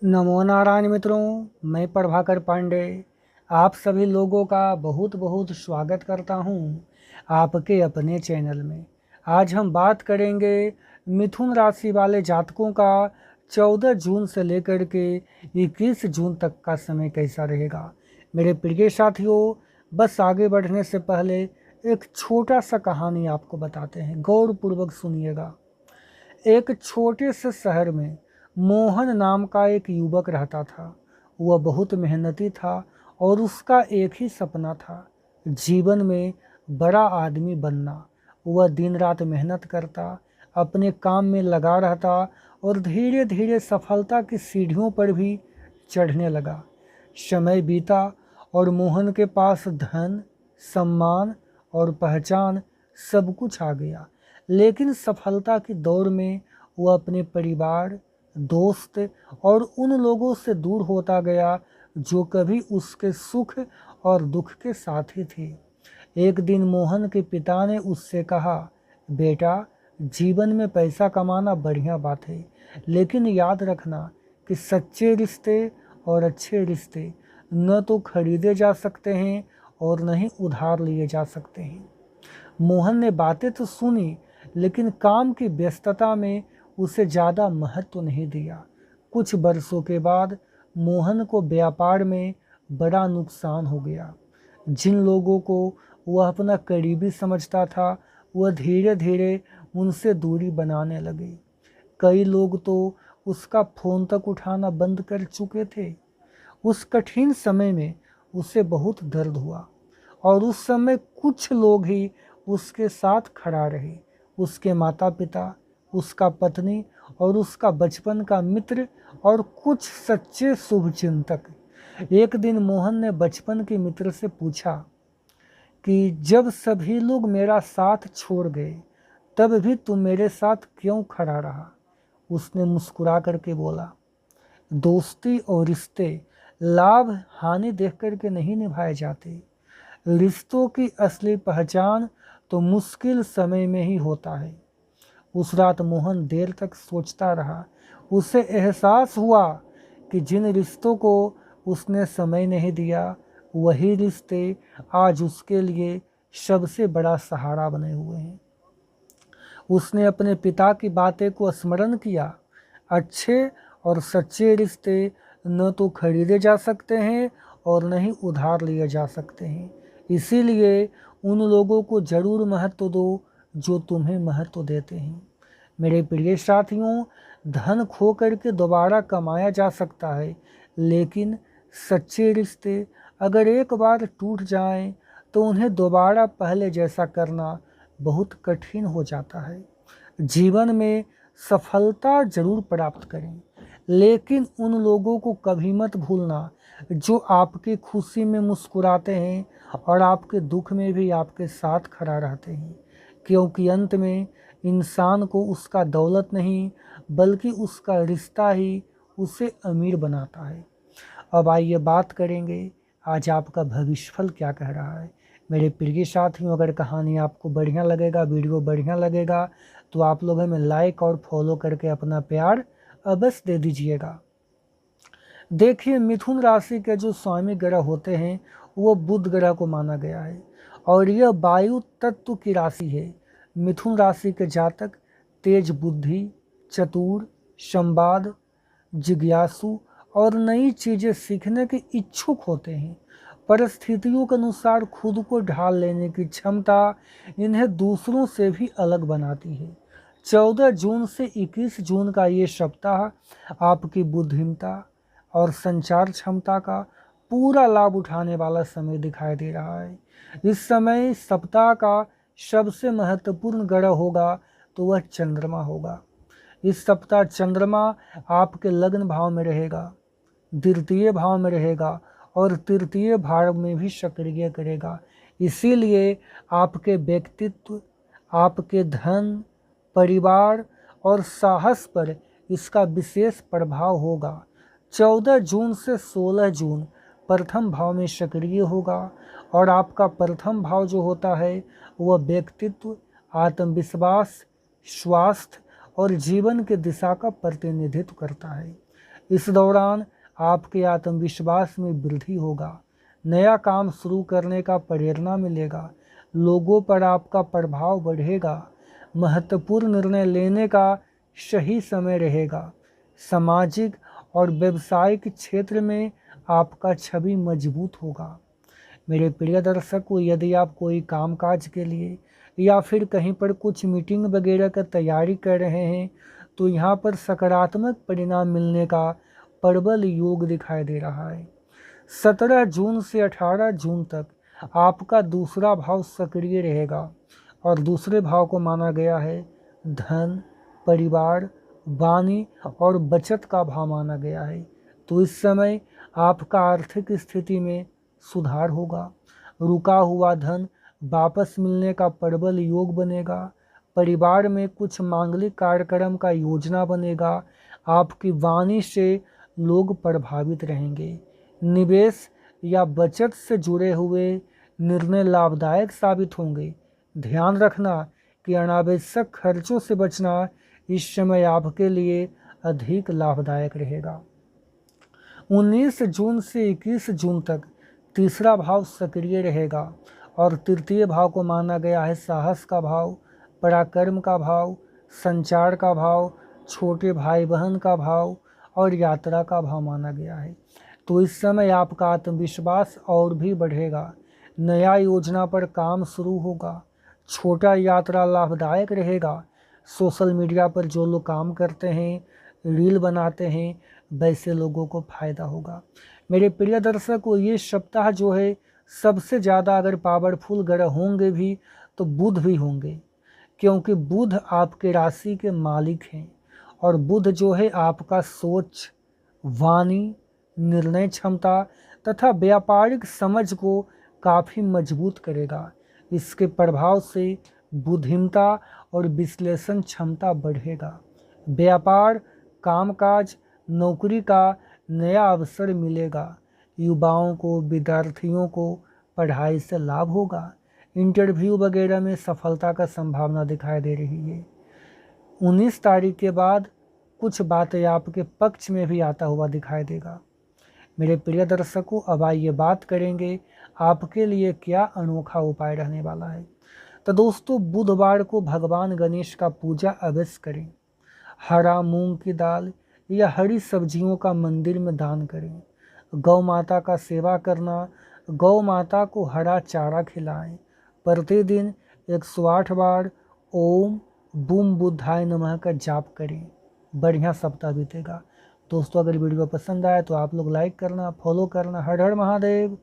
नमो नारायण मित्रों, मैं प्रभाकर पांडे आप सभी लोगों का बहुत बहुत स्वागत करता हूं आपके अपने चैनल में। आज हम बात करेंगे मिथुन राशि वाले जातकों का 14 जून से लेकर के 21 जून तक का समय कैसा रहेगा। मेरे प्रिय साथियों, बस आगे बढ़ने से पहले एक छोटा सा कहानी आपको बताते हैं, गौरपूर्वक सुनिएगा। एक छोटे से शहर में मोहन नाम का एक युवक रहता था। वह बहुत मेहनती था और उसका एक ही सपना था, जीवन में बड़ा आदमी बनना। वह दिन रात मेहनत करता, अपने काम में लगा रहता और धीरे धीरे सफलता की सीढ़ियों पर भी चढ़ने लगा। समय बीता और मोहन के पास धन, सम्मान और पहचान सब कुछ आ गया, लेकिन सफलता की दौड़ में वह अपने परिवार, दोस्त और उन लोगों से दूर होता गया जो कभी उसके सुख और दुख के साथी थे। एक दिन मोहन के पिता ने उससे कहा, बेटा, जीवन में पैसा कमाना बढ़िया बात है, लेकिन याद रखना कि सच्चे रिश्ते और अच्छे रिश्ते न तो खरीदे जा सकते हैं और न ही उधार लिए जा सकते हैं। मोहन ने बातें तो सुनी, लेकिन काम की व्यस्तता में उसे ज़्यादा महत्व नहीं दिया। कुछ वर्षों के बाद मोहन को व्यापार में बड़ा नुकसान हो गया। जिन लोगों को वह अपना करीबी समझता था, वह धीरे धीरे उनसे दूरी बनाने लगे। कई लोग तो उसका फ़ोन तक उठाना बंद कर चुके थे। उस कठिन समय में उसे बहुत दर्द हुआ और उस समय कुछ लोग ही उसके साथ खड़ा रहे। उसके माता पिता, उसका पत्नी और उसका बचपन का मित्र और कुछ सच्चे शुभचिंतक। एक दिन मोहन ने बचपन के मित्र से पूछा कि जब सभी लोग मेरा साथ छोड़ गए, तब भी तुम मेरे साथ क्यों खड़ा रहा? उसने मुस्कुरा करके बोला, दोस्ती और रिश्ते लाभ हानि देख करके नहीं निभाए जाते। रिश्तों की असली पहचान तो मुश्किल समय में ही होता है। उस रात मोहन देर तक सोचता रहा। उसे एहसास हुआ कि जिन रिश्तों को उसने समय नहीं दिया, वही रिश्ते आज उसके लिए सबसे बड़ा सहारा बने हुए हैं। उसने अपने पिता की बातें को स्मरण किया, अच्छे और सच्चे रिश्ते न तो खरीदे जा सकते हैं और न ही उधार लिए जा सकते हैं। इसीलिए उन लोगों को ज़रूर महत्व दो जो तुम्हें महत्व देते हैं। मेरे प्रिय साथियों, धन खो करके दोबारा कमाया जा सकता है, लेकिन सच्चे रिश्ते अगर एक बार टूट जाएं, तो उन्हें दोबारा पहले जैसा करना बहुत कठिन हो जाता है। जीवन में सफलता जरूर प्राप्त करें, लेकिन उन लोगों को कभी मत भूलना जो आपकी खुशी में मुस्कुराते हैं और आपके दुख में भी आपके साथ खड़ा रहते हैं, क्योंकि अंत में इंसान को उसका दौलत नहीं, बल्कि उसका रिश्ता ही उसे अमीर बनाता है। अब आइए बात करेंगे आज आपका भविष्यफल क्या कह रहा है। मेरे प्रिय साथियों, अगर कहानी आपको बढ़िया लगेगा, वीडियो बढ़िया लगेगा, तो आप लोग हमें लाइक और फॉलो करके अपना प्यार अवश्य दे दीजिएगा। देखिए, मिथुन राशि के जो स्वामी ग्रह होते हैं वो बुध ग्रह को माना गया है और यह वायु तत्व की राशि है। मिथुन राशि के जातक तेज बुद्धि, चतुर, संवाद, जिज्ञासु और नई चीज़ें सीखने के इच्छुक होते हैं। परिस्थितियों के अनुसार खुद को ढाल लेने की क्षमता इन्हें दूसरों से भी अलग बनाती है। 14 जून से 21 जून का ये सप्ताह आपकी बुद्धिमत्ता और संचार क्षमता का पूरा लाभ उठाने वाला समय दिखाई दे रहा है। इस समय सप्ताह का सबसे महत्वपूर्ण ग्रह होगा तो वह चंद्रमा होगा। इस सप्ताह चंद्रमा आपके लग्न भाव में रहेगा, द्वितीय भाव में रहेगा और तृतीय भाव में भी सक्रिय करेगा। इसीलिए आपके व्यक्तित्व, आपके धन, परिवार और साहस पर इसका विशेष प्रभाव होगा। 14 जून से 16 जून प्रथम भाव में सक्रिय होगा और आपका प्रथम भाव जो होता है वह व्यक्तित्व, आत्मविश्वास, स्वास्थ्य और जीवन के दिशा का प्रतिनिधित्व करता है। इस दौरान आपके आत्मविश्वास में वृद्धि होगा, नया काम शुरू करने का प्रेरणा मिलेगा, लोगों पर आपका प्रभाव बढ़ेगा, महत्वपूर्ण निर्णय लेने का सही समय रहेगा। सामाजिक और व्यावसायिक क्षेत्र में आपका छवि मजबूत होगा। मेरे प्रिय दर्शकों, यदि आप कोई कामकाज के लिए या फिर कहीं पर कुछ मीटिंग वगैरह का तैयारी कर रहे हैं तो यहाँ पर सकारात्मक परिणाम मिलने का प्रबल योग दिखाई दे रहा है। 17 जून से 18 जून तक आपका दूसरा भाव सक्रिय रहेगा और दूसरे भाव को माना गया है धन, परिवार, वाणी और बचत का भाव माना गया है। तो इस समय आपका आर्थिक स्थिति में सुधार होगा, रुका हुआ धन वापस मिलने का प्रबल योग बनेगा, परिवार में कुछ मांगलिक कार्यक्रम का योजना बनेगा, आपकी वाणी से लोग प्रभावित रहेंगे। निवेश या बचत से जुड़े हुए निर्णय लाभदायक साबित होंगे। ध्यान रखना कि अनावश्यक खर्चों से बचना इस समय आपके लिए अधिक लाभदायक रहेगा। 19 जून से 21 जून तक तीसरा भाव सक्रिय रहेगा और तृतीय भाव को माना गया है साहस का भाव, पराक्रम का भाव, संचार का भाव, छोटे भाई बहन का भाव और यात्रा का भाव माना गया है। तो इस समय आपका आत्मविश्वास और भी बढ़ेगा, नया योजना पर काम शुरू होगा, छोटा यात्रा लाभदायक रहेगा। सोशल मीडिया पर जो लोग काम करते हैं, रील बनाते हैं, वैसे लोगों को फ़ायदा होगा। मेरे प्रिय दर्शकों, ये सप्ताह जो है सबसे ज़्यादा अगर पावरफुल ग्रह होंगे भी तो बुध भी होंगे, क्योंकि बुध आपके राशि के मालिक हैं और बुध जो है आपका सोच, वाणी, निर्णय क्षमता तथा व्यापारिक समझ को काफ़ी मजबूत करेगा। इसके प्रभाव से बुद्धिमत्ता और विश्लेषण क्षमता बढ़ेगा। व्यापार, कामकाज, नौकरी का नया अवसर मिलेगा। युवाओं को, विद्यार्थियों को पढ़ाई से लाभ होगा। इंटरव्यू वगैरह में सफलता का संभावना दिखाई दे रही है। 19 तारीख के बाद कुछ बातें आपके पक्ष में भी आता हुआ दिखाई देगा। मेरे प्रिय दर्शकों, अब आइए बात करेंगे आपके लिए क्या अनोखा उपाय रहने वाला है। तो दोस्तों, बुधवार को भगवान गणेश का पूजा अवश्य करें। हरा मूंग की दाल या हरी सब्जियों का मंदिर में दान करें। गौ माता का सेवा करना, गौ माता को हरा चारा खिलाएं। प्रतिदिन 108 बार ओम बूम बुद्धाय नमः का जाप करें। बढ़िया सप्ताह बीतेगा। दोस्तों, अगर वीडियो पसंद आए तो आप लोग लाइक करना, फॉलो करना। हर हर महादेव।